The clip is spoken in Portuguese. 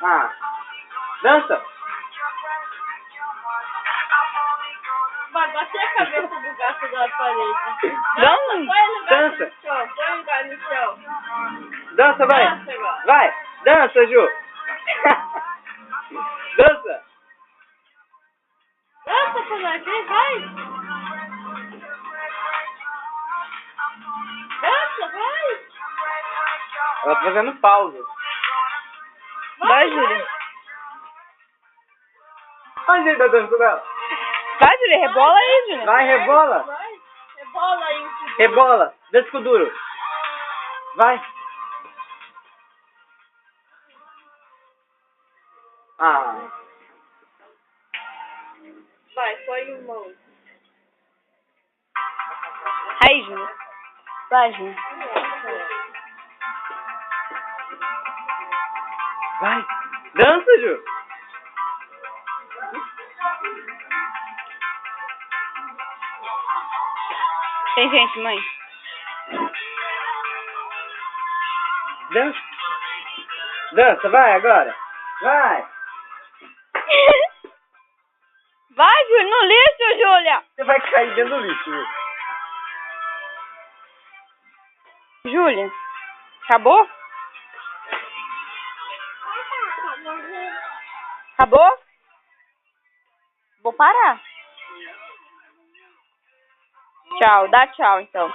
Ah. Dança. Vai bater a cabeça do gato da parede. Não. Põe o gato Dança. no chão. Põe o gato no chão. Dança, vai. Dança agora. Vai. Dança, Ju. Dança. Dança pra nós ver, vai. Dança, vai. Ela tá fazendo pausa. Vai, Júlia. Olha o jeito da dança dela. Vai, Júlia, rebola aí, Júlia. Vai, rebola. Vai. Rebola aí. Rebola. Dança com o duro. Vai. Ah. Vai, põe o mão. Aí, Júlia. Vai, Júlia. Vai. Dança, Ju. Tem gente, mãe. Dança. Dança, vai agora. Vai. Vai, Júlia, no lixo, Júlia. Você vai cair dentro do lixo, Ju. Júlia, acabou? Acabou? Vou parar. Tchau, dá tchau então.